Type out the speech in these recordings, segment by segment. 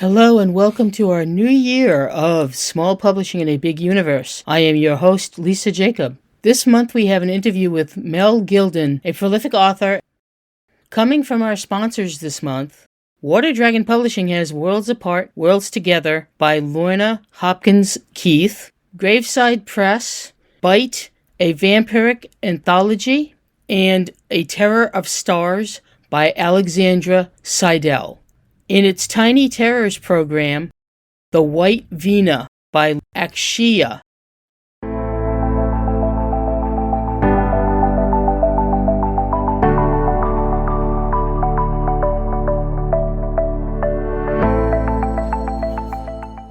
Hello and welcome to our new year of Small Publishing in a Big Universe. I am your host, Lisa Jacob. This month we have an interview with Mel Gilden, a prolific author. Coming from our sponsors this month, Water Dragon Publishing has Worlds Apart, Worlds Together by Lorna Hopkins Keith, Graveside Press, Bite, a vampiric anthology, and A Terror of Stars by Alexandra Seidel. In its Tiny Terrors program, The White Vina by Akshia.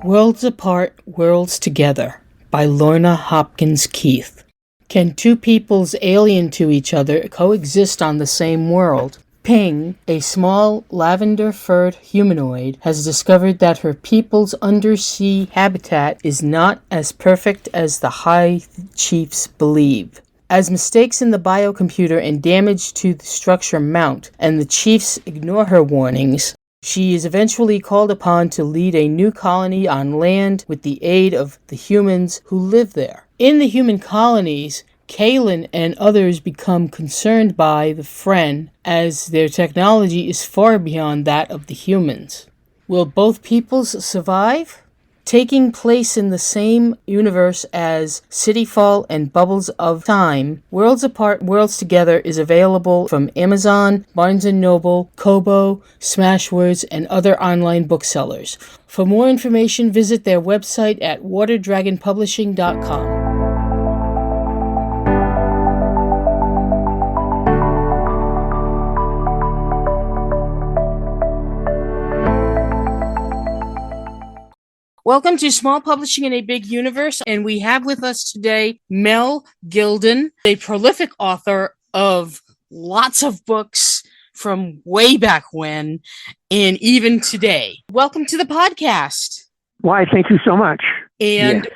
Worlds Apart, Worlds Together by Lorna Hopkins Keith. Can two peoples alien to each other coexist on the same world? Ping, a small lavender-furred humanoid, has discovered that her people's undersea habitat is not as perfect as the High Chiefs believe. As mistakes in the biocomputer and damage to the structure mount, and the Chiefs ignore her warnings, she is eventually called upon to lead a new colony on land with the aid of the humans who live there. In the human colonies, Kaylin and others become concerned by the Friend as their technology is far beyond that of the humans. Will both peoples survive? Taking place in the same universe as Cityfall and Bubbles of Time, Worlds Apart, Worlds Together is available from Amazon, Barnes & Noble, Kobo, Smashwords, and other online booksellers. For more information, visit their website at waterdragonpublishing.com. Welcome to Small Publishing in a Big Universe, and we have with us today Mel Gilden, a prolific author of lots of books from way back when and even today. Welcome to the podcast. Why, thank you so much. And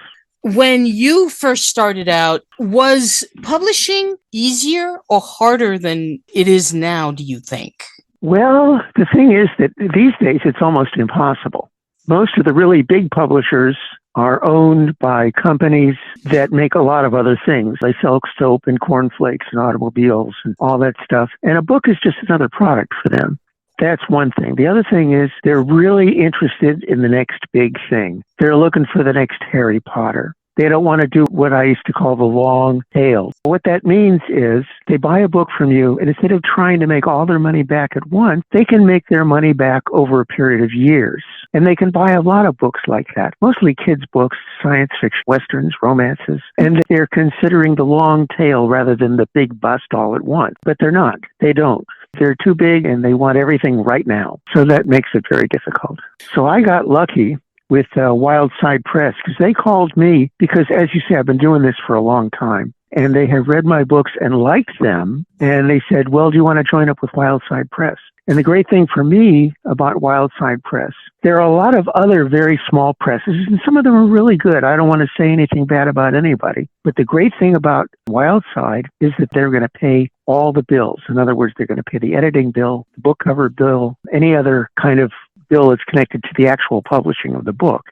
when you first started out, was publishing easier or harder than it is now, do you think? Well, the thing is that these days it's almost impossible. Most of the really big publishers are owned by companies that make a lot of other things. They sell soap and cornflakes and automobiles and all that stuff. And a book is just another product for them. That's one thing. The other thing is they're really interested in the next big thing. They're looking for the next Harry Potter. They don't want to do what I used to call the long tail. What that means is they buy a book from you, and instead of trying to make all their money back at once, they can make their money back over a period of years. And they can buy a lot of books like that, mostly kids' books, science fiction, westerns, romances. And they're considering the long tail rather than the big bust all at once. But they're not. They don't. They're too big, and they want everything right now. So that makes it very difficult. So I got lucky with Wild Side Press, because they called me because, as you say, I've been doing this for a long time, and they have read my books and liked them, and they said, well, do you want to join up with Wild Side Press? And the great thing for me about Wild Side Press, there are a lot of other very small presses, and some of them are really good. I don't want to say anything bad about anybody, but the great thing about Wild Side is that they're going to pay all the bills. In other words, they're going to pay the editing bill, the book cover bill, any other kind of bill that's connected to the actual publishing of the book.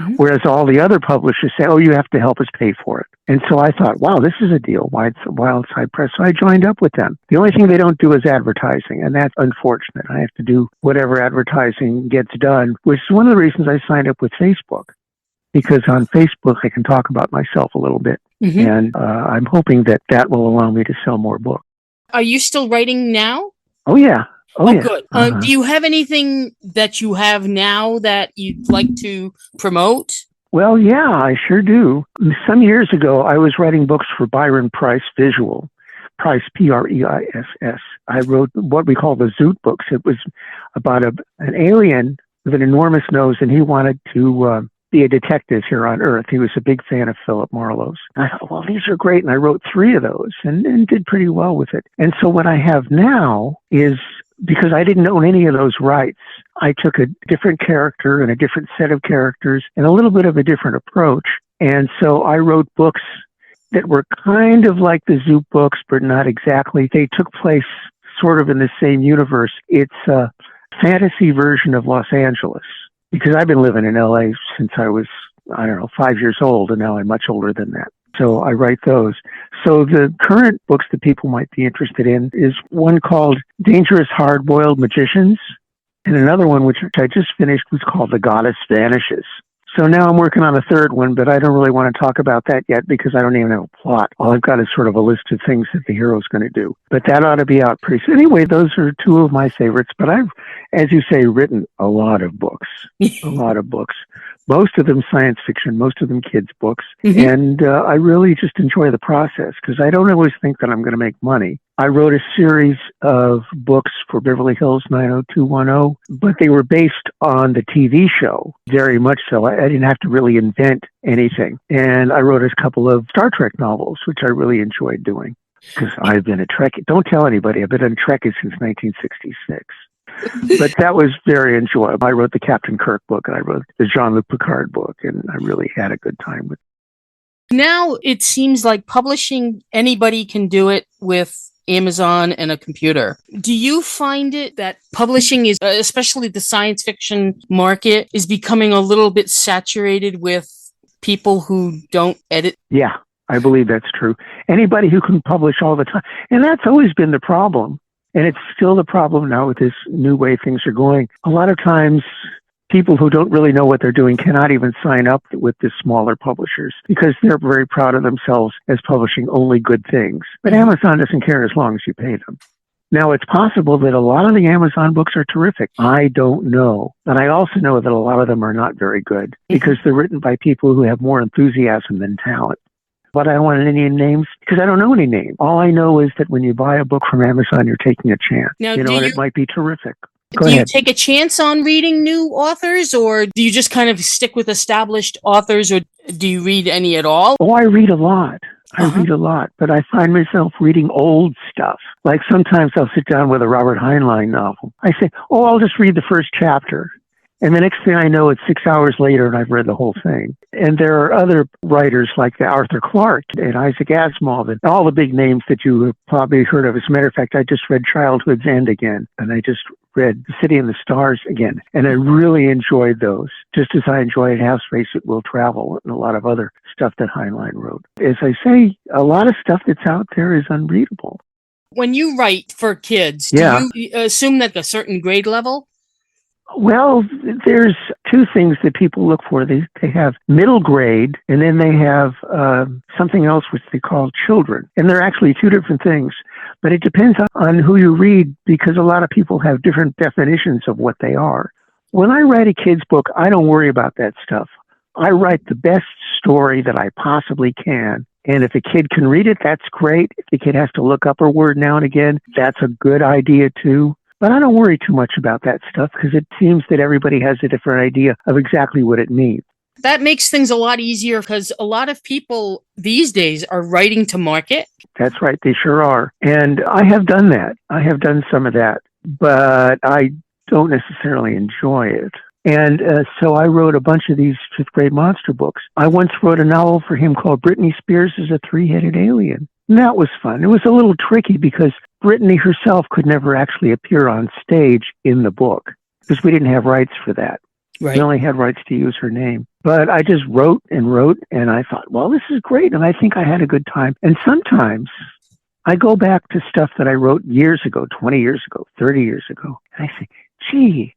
Mm-hmm. Whereas all the other publishers say, oh, you have to help us pay for it. And so I thought, wow, this is a deal, Wild Side Press. So I joined up with them. The only thing they don't do is advertising, and that's unfortunate. I have to do whatever advertising gets done, which is one of the reasons I signed up with Facebook, because on Facebook I can talk about myself a little bit. Mm-hmm. And I'm hoping that that will allow me to sell more books. Are you still writing now? Oh, yeah. Oh, yeah. Good. Do you have anything that you have now that you'd like to promote? Well, yeah, I sure do. Some years ago, I was writing books for Byron Price Visual. Price, P-R-E-I-S-S. I wrote what we call the Zoot books. It was about an alien with an enormous nose, and he wanted to be a detective here on Earth. He was a big fan of Philip Marlowe's. I thought, well, these are great, and I wrote 3 of those and did pretty well with it. And so what I have now is, because I didn't own any of those rights, I took a different character and a different set of characters and a little bit of a different approach. And so I wrote books that were kind of like the Zoot books, but not exactly. They took place sort of in the same universe. It's a fantasy version of Los Angeles. because I've been living in LA since I was, I don't know, 5 years old, and now I'm much older than that. So I write those. So the current books that people might be interested in is one called Dangerous Hard-Boiled Magicians, and another one, which I just finished, was called The Goddess Vanishes. So now I'm working on a third one, but I don't really want to talk about that yet because I don't even have a plot. All I've got is sort of a list of things that the hero's going to do. But that ought to be out pretty soon. Anyway, those are two of my favorites. But I've, as you say, written a lot of books. A lot of books. Most of them science fiction, most of them kids' books. Mm-hmm. And I really just enjoy the process because I don't always think that I'm going to make money. I wrote a series of books for Beverly Hills 90210, but they were based on the TV show, very much so. I didn't have to really invent anything. And I wrote a couple of Star Trek novels, which I really enjoyed doing because I've been a Trekkie. Don't tell anybody, I've been a Trekkie since 1966. But that was very enjoyable. I wrote the Captain Kirk book, and I wrote the Jean-Luc Picard book, and I really had a good time with it. Now it seems like publishing, anybody can do it with Amazon and a computer. Do you find it that publishing is, especially the science fiction market, is becoming a little bit saturated with people who don't edit? Yeah, I believe that's true. Anybody who can publish all the time. And that's always been the problem. And it's still the problem now with this new way things are going. A lot of times, people who don't really know what they're doing cannot even sign up with the smaller publishers because they're very proud of themselves as publishing only good things. But Amazon doesn't care as long as you pay them. Now, it's possible that a lot of the Amazon books are terrific. I don't know. But I also know that a lot of them are not very good because they're written by people who have more enthusiasm than talent. But I don't want any names because I don't know any names. All I know is that when you buy a book from Amazon, you're taking a chance. Now, and it might be terrific. Do you take a chance on reading new authors, or do you just kind of stick with established authors, or do you read any at all? Oh, I read a lot. I read a lot, but I find myself reading old stuff. Like sometimes I'll sit down with a Robert Heinlein novel. I say, oh, I'll just read the first chapter. And the next thing I know, it's 6 hours later and I've read the whole thing. And there are other writers like Arthur Clarke and Isaac Asimov and all the big names that you have probably heard of. As a matter of fact, I just read Childhood's End again, and I just read The City and the Stars again. And I really enjoyed those, just as I enjoyed Half Space It Will Travel and a lot of other stuff that Heinlein wrote. As I say, a lot of stuff that's out there is unreadable. When you write for kids, do you assume that a certain grade level? Well, there's two things that people look for. They have middle grade, and then they have something else which they call children. And they're actually two different things. But it depends on who you read because a lot of people have different definitions of what they are. When I write a kid's book, I don't worry about that stuff. I write the best story that I possibly can. And if a kid can read it, that's great. If the kid has to look up a word now and again, that's a good idea too. But I don't worry too much about that stuff because it seems that everybody has a different idea of exactly what it means. That makes things a lot easier because a lot of people these days are writing to market. That's right. They sure are. And I have done that. I have done some of that, but I don't necessarily enjoy it. And so I wrote a bunch of these fifth grade monster books. I once wrote a novel for him called Britney Spears is a Three-Headed Alien. And that was fun. It was a little tricky because Britney herself could never actually appear on stage in the book because we didn't have rights for that. Right. We only had rights to use her name. But I just wrote, and I thought, well, this is great. And I think I had a good time. And sometimes I go back to stuff that I wrote years ago, 20 years ago, 30 years ago. And I say, gee,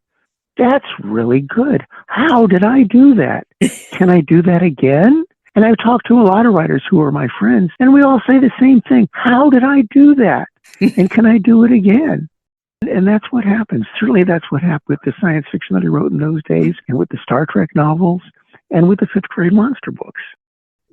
that's really good. How did I do that? Can I do that again? And I've talked to a lot of writers who are my friends, and we all say the same thing. How did I do that? And can I do it again? And that's what happens. Certainly that's what happened with the science fiction that I wrote in those days, and with the Star Trek novels, and with the fifth grade monster books.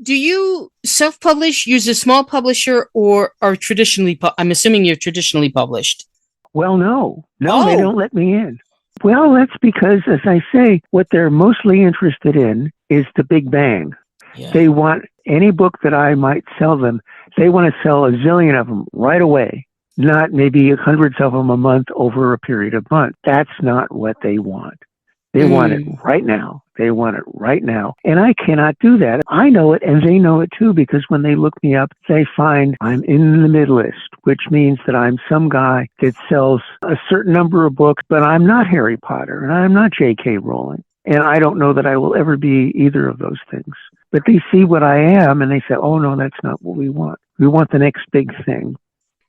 Do you self-publish, use a small publisher, or are traditionally, I'm assuming you're traditionally published? Well, no, They don't let me in. Well, that's because, as I say, what they're mostly interested in is the big bang. Yeah. They want any book that I might sell them, they want to sell a zillion of them right away, not maybe hundreds of them a month over a period of months. That's not what they want. They want it right now. They want it right now. And I cannot do that. I know it, and they know it too, because when they look me up, they find I'm in the mid list, which means that I'm some guy that sells a certain number of books, but I'm not Harry Potter, and I'm not J.K. Rowling. And I don't know that I will ever be either of those things. But they see what I am and they say, oh, no, that's not what we want. We want the next big thing.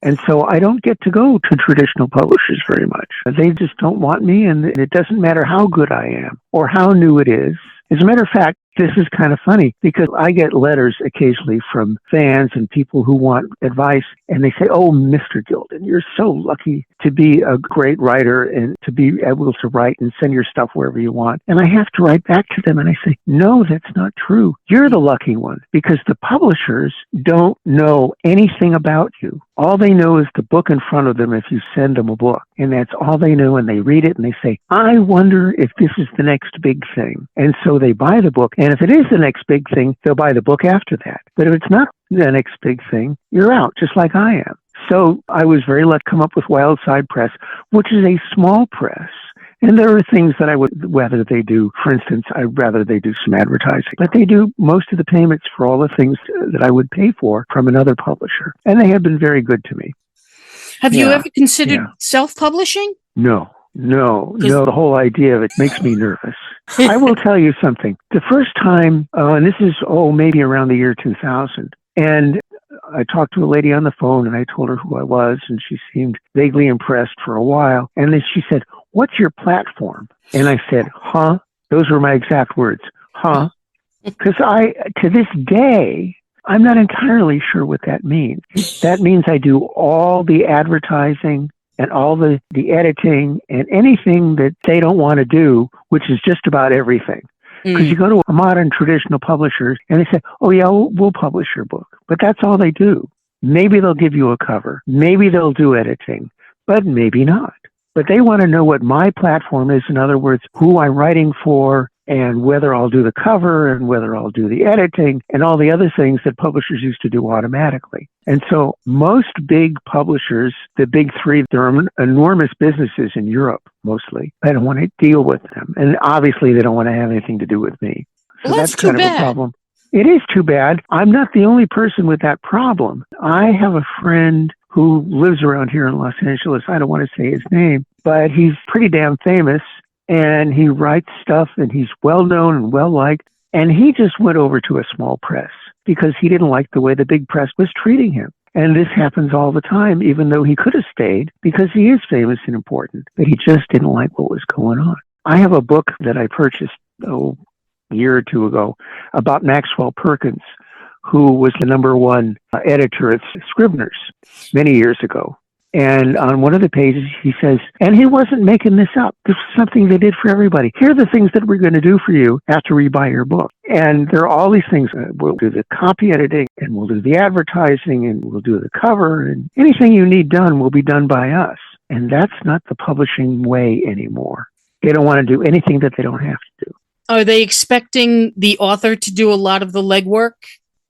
And so I don't get to go to traditional publishers very much. They just don't want me, and it doesn't matter how good I am or how new it is. As a matter of fact, this is kind of funny because I get letters occasionally from fans and people who want advice, and they say, oh, Mr. Gilden, you're so lucky to be a great writer and to be able to write and send your stuff wherever you want. And I have to write back to them and I say, no, that's not true. You're the lucky one because the publishers don't know anything about you. All they know is the book in front of them if you send them a book. And that's all they know. And they read it and they say, I wonder if this is the next big thing. And so they buy the book. And if it is the next big thing, they'll buy the book after that. But if it's not the next big thing, you're out, just like I am. So I was very lucky to come up with Wildside Press, which is a small press. And there are things that I would rather they do. For instance, I'd rather they do some advertising. But they do most of the payments for all the things that I would pay for from another publisher. And they have been very good to me. Have you ever considered self-publishing? No. The whole idea of it makes me nervous. I will tell you something. The first time, and this is, maybe around the year 2000, and I talked to a lady on the phone and I told her who I was, and she seemed vaguely impressed for a while. And then she said, what's your platform? And I said, huh? Those were my exact words, huh? Because to this day, I'm not entirely sure what that means. That means I do all the advertising and all the editing and anything that they don't want to do, which is just about everything. Because you go to a modern traditional publishers and they say, oh yeah, we'll publish your book. But that's all they do. Maybe they'll give you a cover. Maybe they'll do editing, but maybe not. But they want to know what my platform is. In other words, who I'm writing for and whether I'll do the cover and whether I'll do the editing and all the other things that publishers used to do automatically. And so most big publishers, the big three, they're enormous businesses in Europe, mostly. I don't want to deal with them. And obviously they don't want to have anything to do with me. So well, that's kind of a problem. It is too bad. I'm not the only person with that problem. I have a friend who lives around here in Los Angeles. I don't want to say his name, but he's pretty damn famous. And he writes stuff and he's well known and well liked. And he just went over to a small press because he didn't like the way the big press was treating him. And this happens all the time, even though he could have stayed because he is famous and important, but he just didn't like what was going on. I have a book that I purchased, a year or two ago about Maxwell Perkins, who was the number one editor at Scribner's many years ago. And on one of the pages, he says, and he wasn't making this up. This was something they did for everybody. Here are the things that we're going to do for you after we buy your book. And there are all these things. We'll do the copy editing, and we'll do the advertising, and we'll do the cover, and anything you need done will be done by us. And that's not the publishing way anymore. They don't want to do anything that they don't have to do. Are they expecting the author to do a lot of the legwork?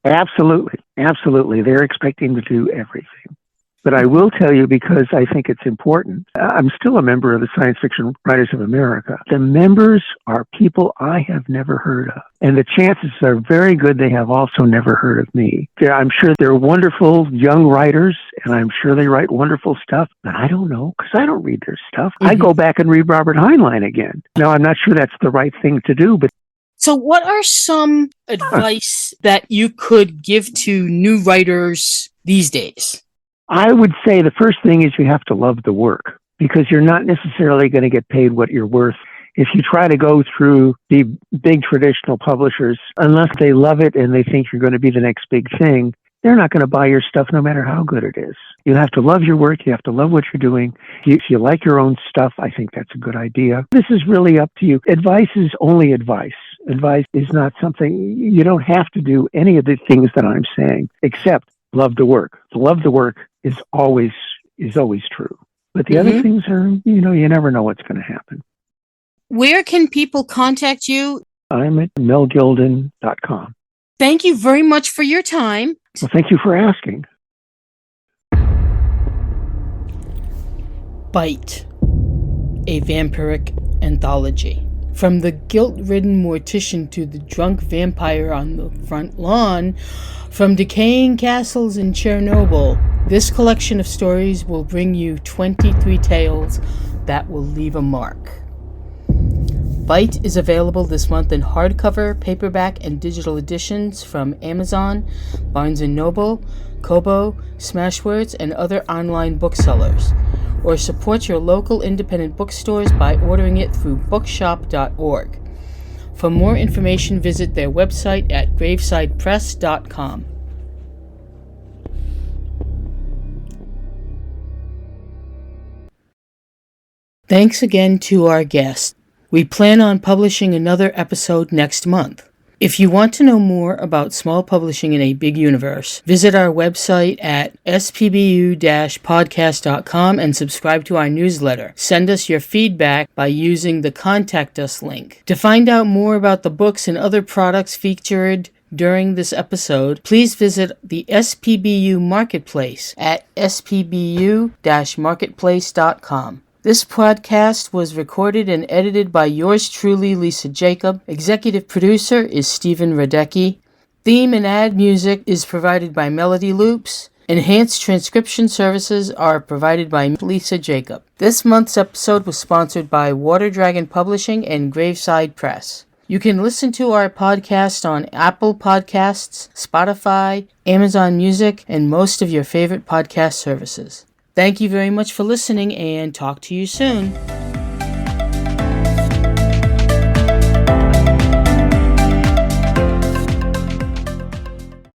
Absolutely. Absolutely. They're expecting to do everything. But I will tell you, because I think it's important, I'm still a member of the Science Fiction Writers of America. The members are people I have never heard of. And the chances are very good they have also never heard of me. I'm sure they're wonderful young writers, and I'm sure they write wonderful stuff, but I don't know, because I don't read their stuff. I go back and read Robert Heinlein again. Now, I'm not sure that's the right thing to do, but... So what are some advice that you could give to new writers these days? I would say the first thing is you have to love the work, because you're not necessarily going to get paid what you're worth. If you try to go through the big traditional publishers, unless they love it and they think you're going to be the next big thing, they're not going to buy your stuff no matter how good it is. You have to love your work. You have to love what you're doing. If you like your own stuff, I think that's a good idea. This is really up to you. Advice is only advice. Advice is not something, you don't have to do any of the things that I'm saying, except love the work. Love the work is always true. But the other things are, you never know what's going to happen. Where can people contact you? I'm at melgilden.com. Thank you very much for your time. Well, thank you for asking. Bite, a vampiric anthology. From the guilt-ridden mortician to the drunk vampire on the front lawn, from decaying castles in Chernobyl, this collection of stories will bring you 23 tales that will leave a mark. Bite is available this month in hardcover, paperback, and digital editions from Amazon, Barnes & Noble, Kobo, Smashwords, and other online booksellers. Or support your local independent bookstores by ordering it through bookshop.org. For more information, visit their website at gravesidepress.com. Thanks again to our guest. We plan on publishing another episode next month. If you want to know more about small publishing in a big universe, visit our website at spbu-podcast.com and subscribe to our newsletter. Send us your feedback by using the Contact Us link. To find out more about the books and other products featured during this episode, please visit the SPBU Marketplace at spbu-marketplace.com. This podcast was recorded and edited by yours truly, Lisa Jacob. Executive producer is Stephen Radecki. Theme and ad music is provided by Melody Loops. Enhanced transcription services are provided by Lisa Jacob. This month's episode was sponsored by Water Dragon Publishing and Graveside Press. You can listen to our podcast on Apple Podcasts, Spotify, Amazon Music, and most of your favorite podcast services. Thank you very much for listening, and talk to you soon.